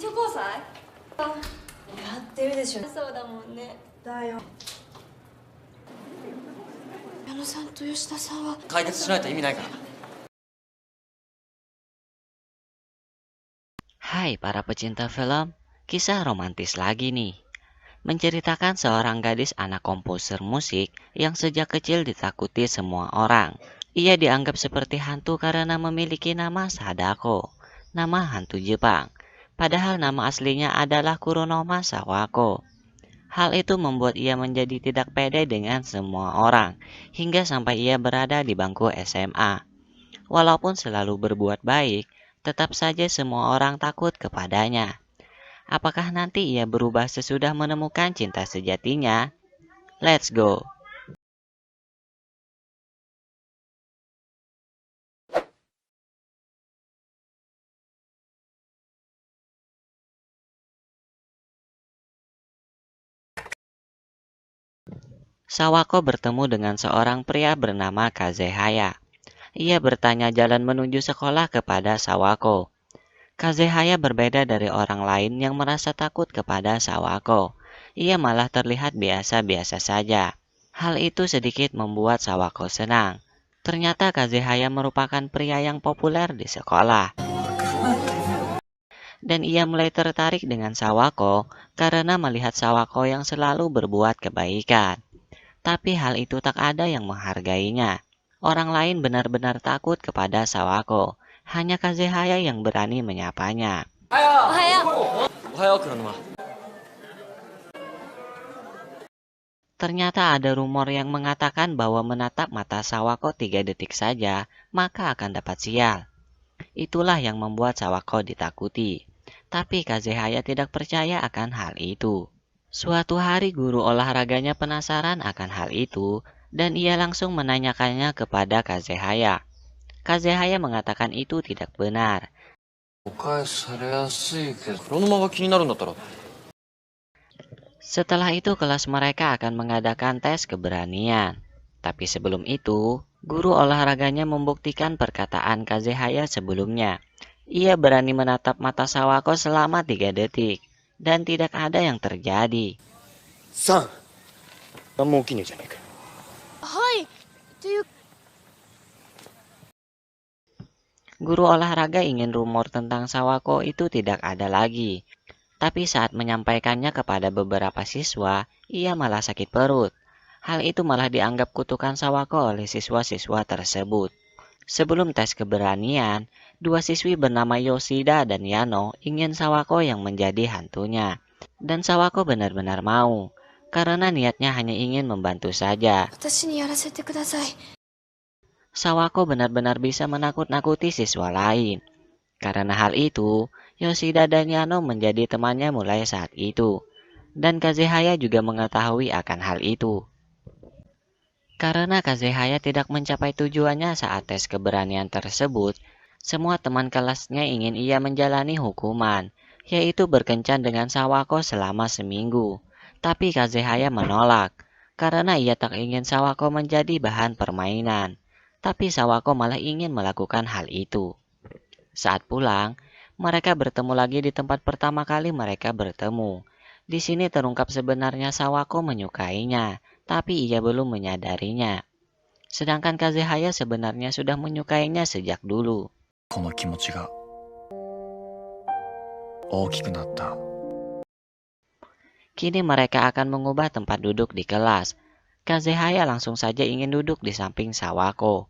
チョコ祭やってるでしょ。そうだもんね。だよ。矢野さんと吉田さんは解決しないと意味ないから。 Hai para pecinta film, kisah romantis lagi nih. Menceritakan seorang gadis anak komposer musik yang sejak kecil ditakuti semua orang. Ia dianggap seperti hantu karena memiliki nama Sadako, nama hantu Jepang. Padahal nama aslinya adalah Kuronoma Sawako. Hal itu membuat ia menjadi tidak pede dengan semua orang, hingga sampai ia berada di bangku SMA. Walaupun selalu berbuat baik, tetap saja semua orang takut kepadanya. Apakah nanti ia berubah sesudah menemukan cinta sejatinya? Let's go! Sawako bertemu dengan seorang pria bernama Kazehaya. Ia bertanya jalan menuju sekolah kepada Sawako. Kazehaya berbeda dari orang lain yang merasa takut kepada Sawako. Ia malah terlihat biasa-biasa saja. Hal itu sedikit membuat Sawako senang. Ternyata Kazehaya merupakan pria yang populer di sekolah. Dan ia mulai tertarik dengan Sawako karena melihat Sawako yang selalu berbuat kebaikan. Tapi hal itu tak ada yang menghargainya. Orang lain benar-benar takut kepada Sawako. Hanya Kazehaya yang berani menyapanya. Ohayo, Kuronoma. Ternyata ada rumor yang mengatakan bahwa menatap mata Sawako 3 detik saja, maka akan dapat sial. Itulah yang membuat Sawako ditakuti. Tapi Kazehaya tidak percaya akan hal itu. Suatu hari guru olahraganya penasaran akan hal itu, dan ia langsung menanyakannya kepada Kazehaya. Kazehaya mengatakan itu tidak benar. 誤解されやすいけど、黒沼が気になるんだったら。 Setelah itu kelas mereka akan mengadakan tes keberanian. Tapi sebelum itu, guru olahraganya membuktikan perkataan Kazehaya sebelumnya. Ia berani menatap mata Sawako selama 3 detik. Dan tidak ada yang terjadi. 3、何も起きねえじゃねえか。はいっていう Guru olahraga ingin rumor tentang Sawako itu tidak ada lagi. Tapi saat menyampaikannya kepada beberapa siswa, ia malah sakit perut. Hal itu malah dianggap kutukan Sawako oleh siswa-siswa tersebut. Sebelum tes keberanian, 2 siswi bernama Yoshida dan Yano ingin Sawako yang menjadi hantunya. Dan Sawako benar-benar mau, karena niatnya hanya ingin membantu saja. 私にやらせてください。 Sawako benar-benar bisa menakut-nakuti siswa lain. Karena hal itu, Yoshida dan Yano menjadi temannya mulai saat itu. Dan Kazehaya juga mengetahui akan hal itu. Karena Kazehaya tidak mencapai tujuannya saat tes keberanian tersebut, semua teman kelasnya ingin ia menjalani hukuman, yaitu berkencan dengan Sawako selama seminggu. Tapi Kazehaya menolak, karena ia tak ingin Sawako menjadi bahan permainan. Tapi Sawako malah ingin melakukan hal itu. Saat pulang, mereka bertemu lagi di tempat pertama kali mereka bertemu. Di sini terungkap sebenarnya Sawako menyukainya, tapi ia belum menyadarinya. Sedangkan Kazehaya sebenarnya sudah menyukainya sejak dulu. この気持ちが大きくなった。 Kini mereka akan mengubah tempat duduk di kelas. Kazehaya langsung saja ingin duduk di samping Sawako.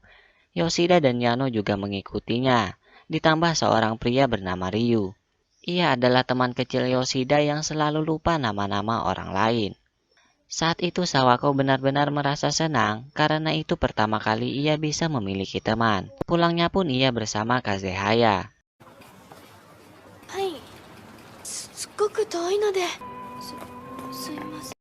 Yoshida dan Yano juga mengikutinya, ditambah seorang pria bernama Ryu. Ia adalah teman kecil Yoshida yang selalu lupa nama-nama orang lain. Saat itu Sawako benar-benar merasa senang karena itu pertama kali ia bisa memiliki teman. Pulangnya pun ia bersama Kazehaya. はいすっごく遠いのですいません。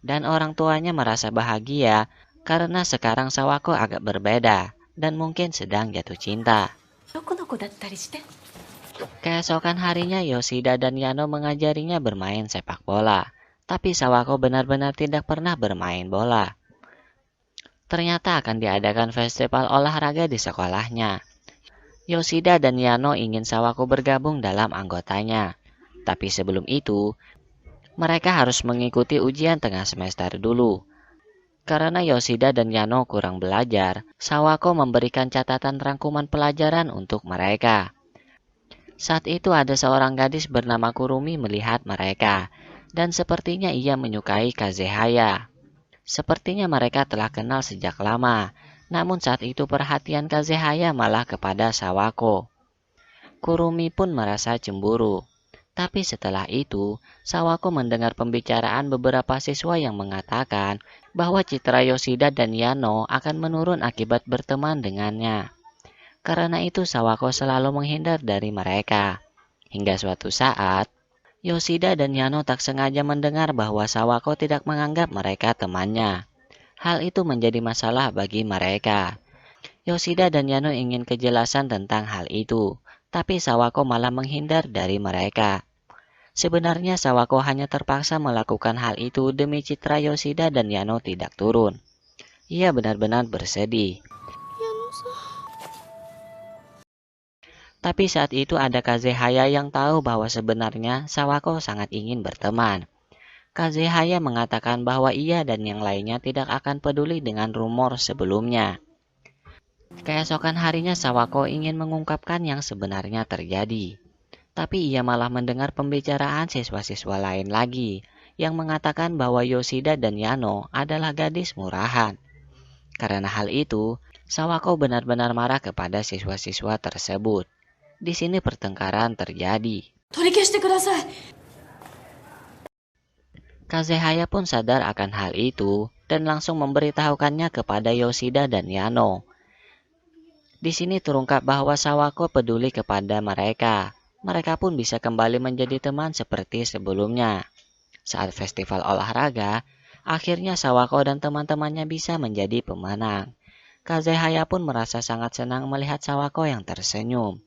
Dan orang tuanya merasa bahagia karena sekarang Sawako agak berbeda dan mungkin sedang jatuh cinta. どこの子だったりして。 Keesokan harinya Yoshida dan Yano mengajarinya bermain sepak bola. Tapi Sawako benar-benar tidak pernah bermain bola. Ternyata akan diadakan festival olahraga di sekolahnya. Yoshida dan Yano ingin Sawako bergabung dalam anggotanya. Tapi sebelum itu, mereka harus mengikuti ujian tengah semester dulu. Karena Yoshida dan Yano kurang belajar, Sawako memberikan catatan rangkuman pelajaran untuk mereka. Saat itu ada seorang gadis bernama Kurumi melihat mereka, dan sepertinya ia menyukai Kazehaya. Sepertinya mereka telah kenal sejak lama, namun saat itu perhatian Kazehaya malah kepada Sawako. Kurumi pun merasa cemburu. Tapi setelah itu, Sawako mendengar pembicaraan beberapa siswa yang mengatakan bahwa citra Yoshida dan Yano akan menurun akibat berteman dengannya. Karena itu Sawako selalu menghindar dari mereka. Hingga suatu saat, Yoshida dan Yano tak sengaja mendengar bahwa Sawako tidak menganggap mereka temannya. Hal itu menjadi masalah bagi mereka. Yoshida dan Yano ingin kejelasan tentang hal itu, tapi Sawako malah menghindar dari mereka. Sebenarnya Sawako hanya terpaksa melakukan hal itu demi citra Yoshida dan Yano tidak turun. Ia benar-benar bersedih. Tapi saat itu ada Kazehaya yang tahu bahwa sebenarnya Sawako sangat ingin berteman. Kazehaya mengatakan bahwa ia dan yang lainnya tidak akan peduli dengan rumor sebelumnya. Keesokan harinya Sawako ingin mengungkapkan yang sebenarnya terjadi. Tapi ia malah mendengar pembicaraan siswa-siswa lain lagi yang mengatakan bahwa Yoshida dan Yano adalah gadis murahan. Karena hal itu, Sawako benar-benar marah kepada siswa-siswa tersebut. Di sini pertengkaran terjadi. Kazehaya pun sadar akan hal itu dan langsung memberitahukannya kepada Yoshida dan Yano. Di sini terungkap bahwa Sawako peduli kepada mereka. Mereka pun bisa kembali menjadi teman seperti sebelumnya. Saat festival olahraga, akhirnya Sawako dan teman-temannya bisa menjadi pemenang. Kazehaya pun merasa sangat senang melihat Sawako yang tersenyum.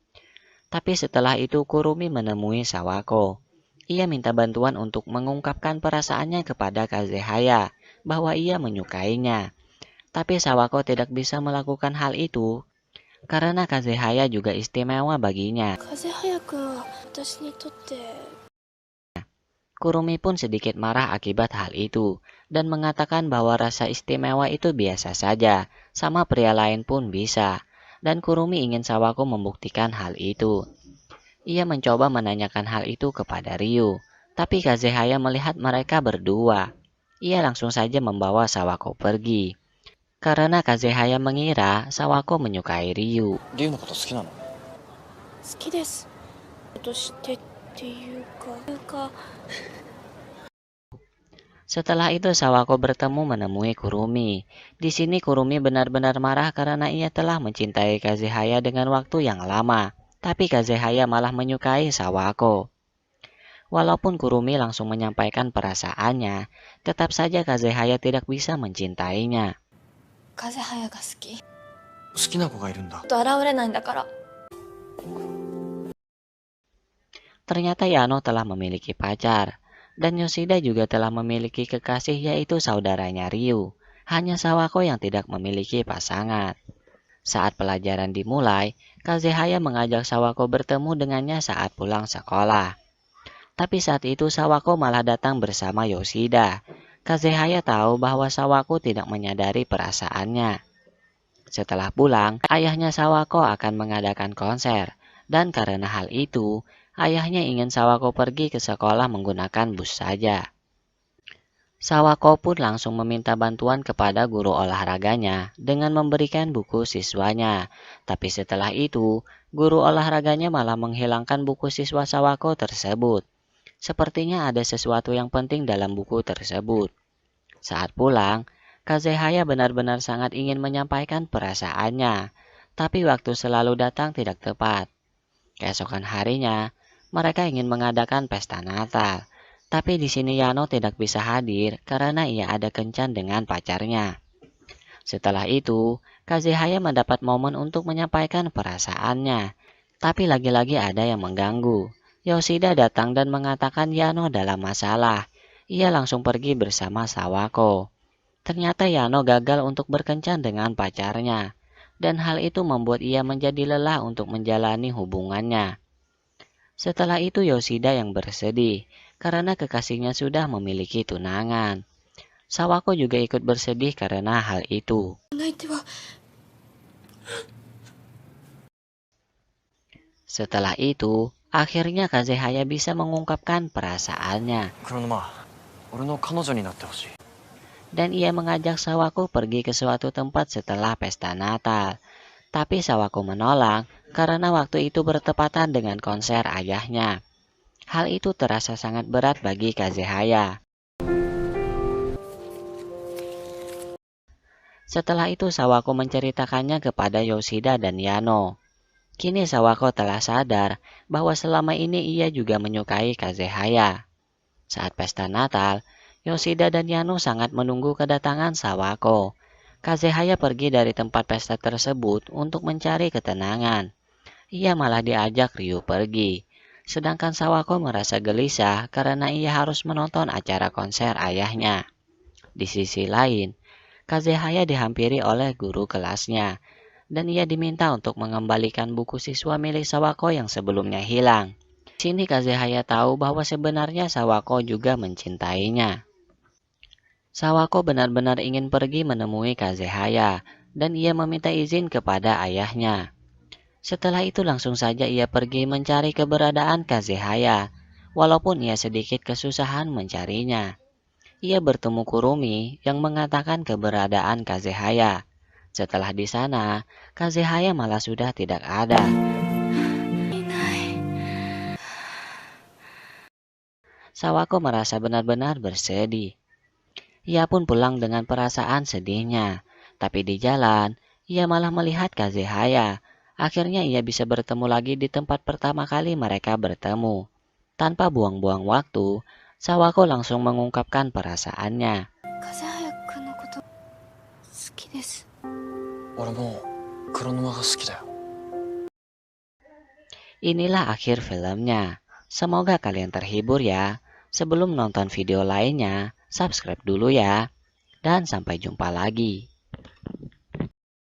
Tapi setelah itu Kurumi menemui Sawako. Ia minta bantuan untuk mengungkapkan perasaannya kepada Kazehaya bahwa ia menyukainya. Tapi Sawako tidak bisa melakukan hal itu karena Kazehaya juga istimewa baginya. Kurumi pun sedikit marah akibat hal itu dan mengatakan bahwa rasa istimewa itu biasa saja, sama pria lain pun bisa. Dan Kurumi ingin Sawako membuktikan hal itu. Ia mencoba menanyakan hal itu kepada Ryu, tapi Kazehaya melihat mereka berdua. Ia langsung saja membawa Sawako pergi. Karena Kazehaya mengira Sawako menyukai Ryu. Ryuのこと好きなの？好きです。としてっていうか。 Setelah itu Sawako bertemu menemui Kurumi. Di sini Kurumi benar-benar marah karena ia telah mencintai Kazehaya dengan waktu yang lama. Tapi Kazehaya malah menyukai Sawako. Walaupun Kurumi langsung menyampaikan perasaannya, tetap saja Kazehaya tidak bisa mencintainya. 風早が好き。好きな子がいるんだ。と現れないんだから。 Ternyata Yano telah memiliki pacar. Dan Yoshida juga telah memiliki kekasih yaitu saudaranya Ryu. Hanya Sawako yang tidak memiliki pasangan. Saat pelajaran dimulai, Kazehaya mengajak Sawako bertemu dengannya saat pulang sekolah. Tapi saat itu Sawako malah datang bersama Yoshida. Kazehaya tahu bahwa Sawako tidak menyadari perasaannya. Setelah pulang, ayahnya Sawako akan mengadakan konser. Dan karena hal itu, ayahnya ingin Sawako pergi ke sekolah menggunakan bus saja. Sawako pun langsung meminta bantuan kepada guru olahraganya dengan memberikan buku siswanya. Tapi setelah itu, guru olahraganya malah menghilangkan buku siswa Sawako tersebut. Sepertinya ada sesuatu yang penting dalam buku tersebut. Saat pulang, Kazehaya benar-benar sangat ingin menyampaikan perasaannya. Tapi waktu selalu datang tidak tepat. Keesokan harinya, mereka ingin mengadakan pesta Natal. Tapi di sini Yano tidak bisa hadir karena ia ada kencan dengan pacarnya. Setelah itu, Kazehaya mendapat momen untuk menyampaikan perasaannya. Tapi lagi-lagi ada yang mengganggu. Yoshida datang dan mengatakan Yano dalam masalah. Ia langsung pergi bersama Sawako. Ternyata Yano gagal untuk berkencan dengan pacarnya. Dan hal itu membuat ia menjadi lelah untuk menjalani hubungannya. Setelah itu Yoshida yang bersedih karena kekasihnya sudah memiliki tunangan. Sawako juga ikut bersedih karena hal itu. 泣いては Setelah itu, akhirnya Kazehaya bisa mengungkapkan perasaannya 黒沼、俺の彼女になってほしい。 dan ia mengajak Sawako pergi ke suatu tempat setelah pesta Natal. Tapi Sawako menolak karena waktu itu bertepatan dengan konser ayahnya. Hal itu terasa sangat berat bagi Kazehaya. Setelah itu Sawako menceritakannya kepada Yoshida dan Yano. Kini Sawako telah sadar bahwa selama ini ia juga menyukai Kazehaya. Saat pesta Natal, Yoshida dan Yano sangat menunggu kedatangan Sawako. Kazehaya pergi dari tempat pesta tersebut untuk mencari ketenangan. Ia malah diajak Ryu pergi. Sedangkan Sawako merasa gelisah karena ia harus menonton acara konser ayahnya. Di sisi lain, Kazehaya dihampiri oleh guru kelasnya, dan ia diminta untuk mengembalikan buku siswa milik Sawako yang sebelumnya hilang. Di sini Kazehaya tahu bahwa sebenarnya Sawako juga mencintainya. Sawako benar-benar ingin pergi menemui Kazehaya, dan ia meminta izin kepada ayahnya. Setelah itu langsung saja ia pergi mencari keberadaan Kazehaya, walaupun ia sedikit kesusahan mencarinya. Ia bertemu Kurumi yang mengatakan keberadaan Kazehaya. Setelah di sana, Kazehaya malah sudah tidak ada. Sawako merasa benar-benar bersedih. Ia pun pulang dengan perasaan sedihnya. Tapi di jalan, ia malah melihat Kazehaya. Akhirnya ia bisa bertemu lagi di tempat pertama kali mereka bertemu. Tanpa buang-buang waktu, Sawako langsung mengungkapkan perasaannya. 風早くんのこと好きです。俺も黒沼が好きだよ。 Inilah akhir filmnya. Semoga kalian terhibur ya. Sebelum nonton video lainnya, subscribe dulu ya. Dan sampai jumpa lagi.